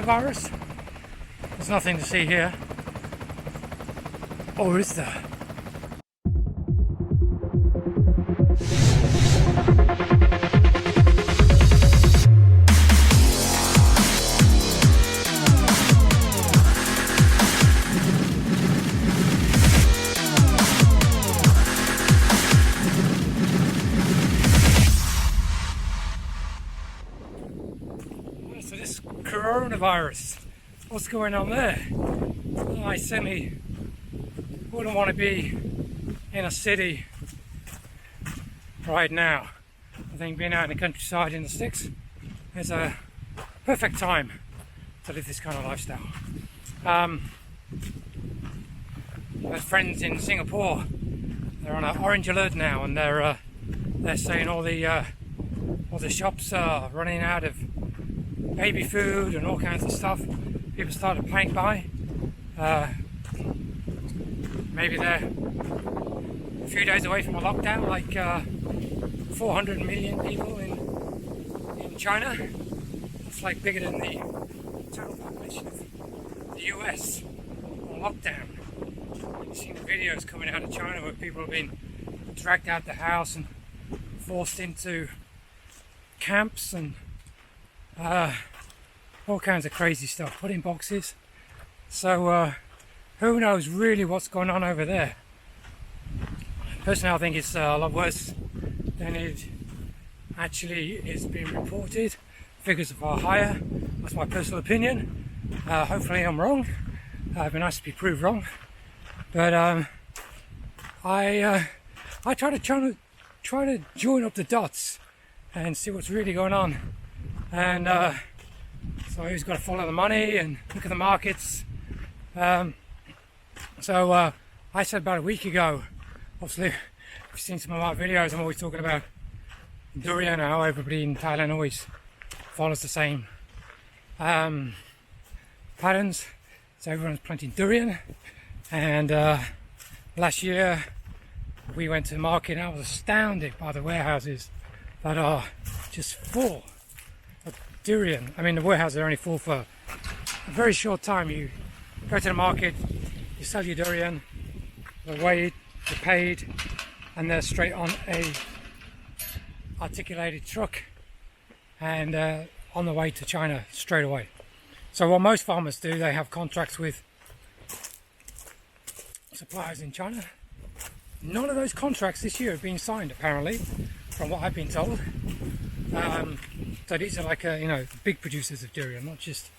coronavirus? There's nothing to see here. Or is there? So this coronavirus, what's going on there? Well, I certainly wouldn't want to be in a city right now. I think being out in the countryside in the sticks is a perfect time to live this kind of lifestyle. I have friends in Singapore. They're on an orange alert now, and they're saying all the shops are running out of baby food and all kinds of stuff. People started panic buying. Maybe they're a few days away from a lockdown, like 400 million people in China. That's like bigger than the total population of the US on lockdown. You've seen the videos coming out of China where people have been dragged out the house and forced into camps and all kinds of crazy stuff, put in boxes. So who knows really what's going on over there. Personally, I think it's a lot worse than it actually is being reported. Figures are far higher. That's my personal opinion. Hopefully I'm wrong. It'd be nice to be proved wrong. But I try to join up the dots and see what's really going on. And so I always got to follow the money and look at the markets. So I said about a week ago, obviously if you've seen some of my videos, I'm always talking about durian and how everybody in Thailand always follows the same patterns. So everyone's planting durian, and last year we went to the market and I was astounded by the warehouses that are just full of durian. I mean, the warehouses are only full for a very short time. You go to the market, you sell your durian, they're weighed, you're paid, and they're straight on a articulated truck and on the way to China straight away. So what most farmers do, they have contracts with suppliers in China. None of those contracts this year have been signed, apparently, from what I've been told. So these are like the big producers of durian, not just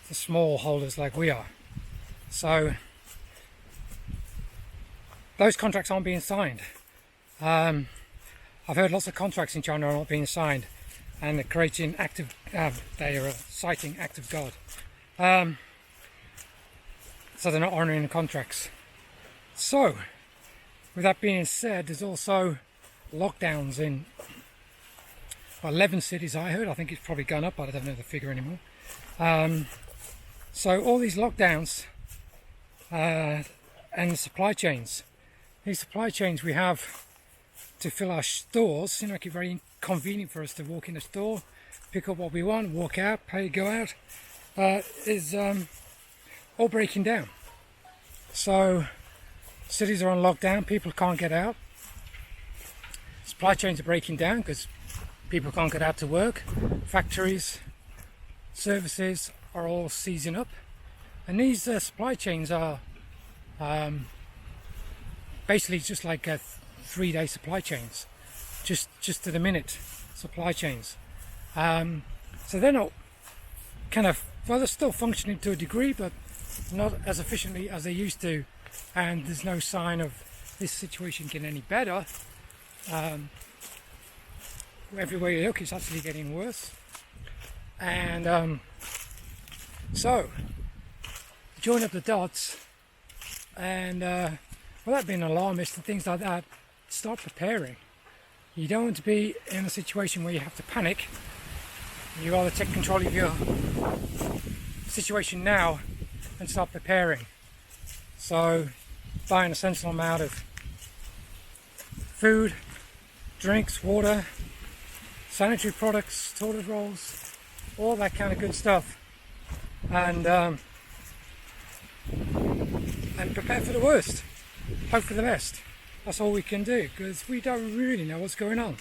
the small holders like we are. So those contracts aren't being signed. I've heard lots of contracts in China are not being signed, and they're creating they are citing act of God. So they're not honouring the contracts. So, with that being said, there's also lockdowns in 11 cities I heard. I think it's probably gone up, but I don't know the figure anymore. So all these lockdowns and the supply chains. These supply chains we have to fill our stores, make it very convenient for us to walk in the store, pick up what we want, walk out, pay, go out, is all breaking down. So cities are on lockdown, people can't get out. Supply chains are breaking down because people can't get out to work. Factories, services are all seizing up. And these supply chains are basically just like 3-day supply chains, just to the minute supply chains. So they're not they're still functioning to a degree, but not as efficiently as they used to. And there's no sign of this situation getting any better. Everywhere you look, it's actually getting worse. And so join up the dots, and without being alarmist and things like that, start preparing. You don't want to be in a situation where you have to panic. You rather take control of your situation now and start preparing. So buying a sensible amount of food, drinks, water, sanitary products, toilet rolls, all that kind of good stuff. and prepare for the worst, hope for the best. That's all we can do, because we don't really know what's going on.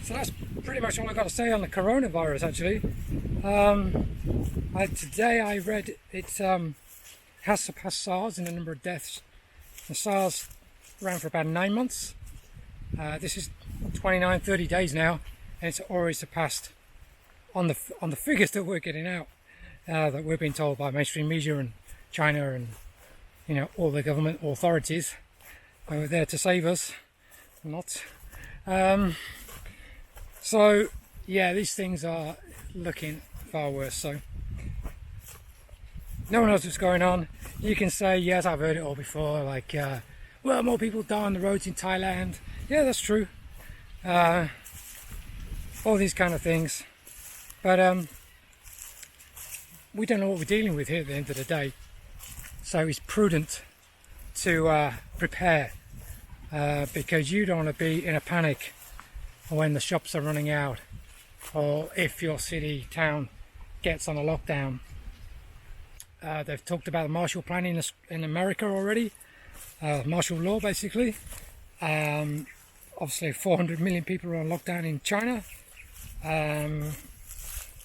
So that's pretty much all I've got to say on the coronavirus, actually. Today I read it has surpassed SARS in the number of deaths. The SARS ran for about 9 months. This is 29-30 days now, and it's already surpassed on the figures that we're getting out, that we're being told by mainstream media and China and all the government authorities who are there to save us. Not. So yeah, these things are looking far worse. So no one knows what's going on. You can say, yes, I've heard it all before, like, well, more people die on the roads in Thailand. Yeah, that's true. All these kind of things. But we don't know what we're dealing with here at the end of the day. So it's prudent to prepare, because you don't want to be in a panic when the shops are running out, or if your city, town gets on a lockdown. They've talked about the martial plan in America already, martial law basically. Obviously 400 million people are on lockdown in China.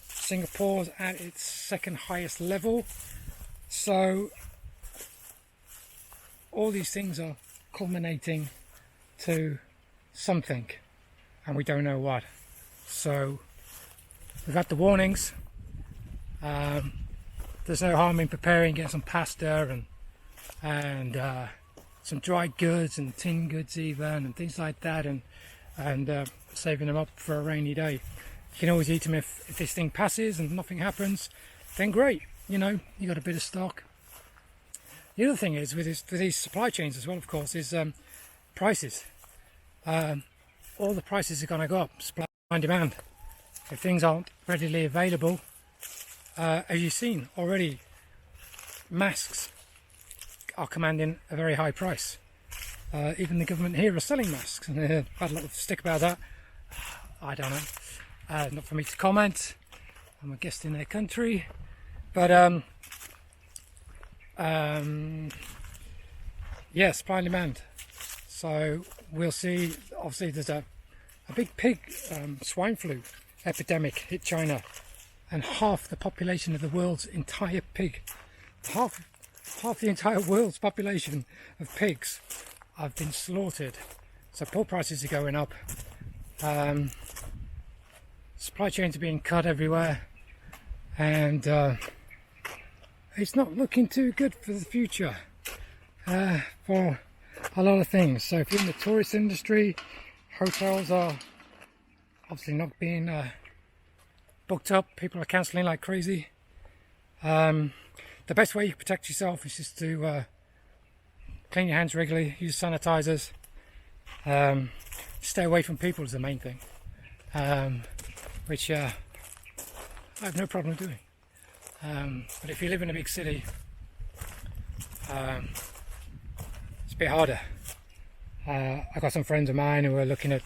Singapore's at its second highest level. So all these things are culminating to something, and we don't know what. So we've had the warnings. There's no harm in preparing, getting some pasta and some dried goods and tin goods even, and things like that, and saving them up for a rainy day. You can always eat them if this thing passes and nothing happens, then great, you got a bit of stock. The other thing is with these supply chains as well, of course, is prices. All the prices are going to go up, supply and demand. If things aren't readily available, as you've seen already, masks are commanding a very high price. Even the government here are selling masks, and they've had a lot of stick about that. I don't know. Not for me to comment. I'm a guest in their country. But yeah, supply and demand. So we'll see. Obviously, there's a big pig swine flu epidemic hit China, and half the population of the world's entire pig, half the entire world's population of pigs have been slaughtered. So pork prices are going up. Supply chains are being cut everywhere, and it's not looking too good for the future for a lot of things. So if you're in the tourist industry, hotels are obviously not being booked up. People are cancelling like crazy. The best way you can protect yourself is just to clean your hands regularly, use sanitizers, stay away from people is the main thing, which I have no problem doing. But if you live in a big city, it's a bit harder. I've got some friends of mine who are looking at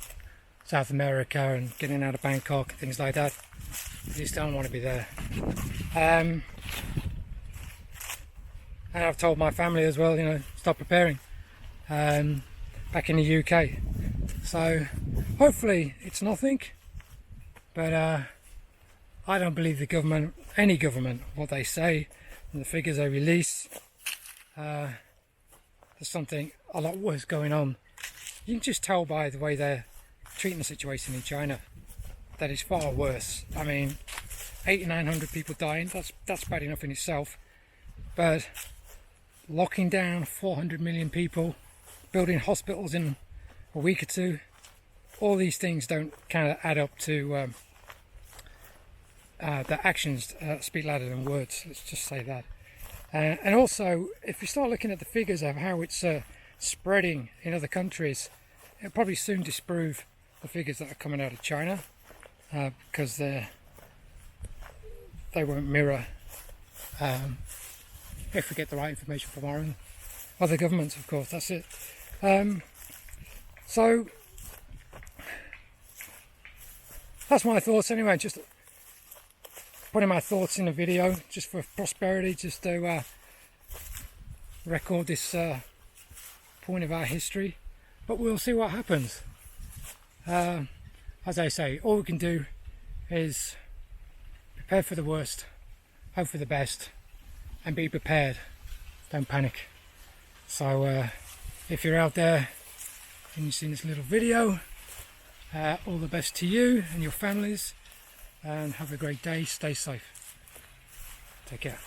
South America and getting out of Bangkok and things like that. I just don't want to be there. And I've told my family as well, stop preparing back in the UK. So hopefully it's nothing, but I don't believe the government, any government, what they say and the figures they release. There's something a lot worse going on. You can just tell by the way they're treating the situation in China that it's far worse. I mean, 800-900 people dying, that's bad enough in itself, but locking down 400 million people, building hospitals in a week or two, all these things don't kind of add up to the actions speak louder than words, let's just say that. And also, if you start looking at the figures of how it's spreading in other countries, it'll probably soon disprove the figures that are coming out of China, because they won't mirror, if we get the right information from our own other governments, of course, that's it. So that's my thoughts anyway. Just putting my thoughts in a video just for prosperity, just to record this point of our history. But we'll see what happens. As I say, all we can do is prepare for the worst, hope for the best, and be prepared. Don't panic. So if you're out there and you've seen this little video, all the best to you and your families, and have a great day. Stay safe. Take care.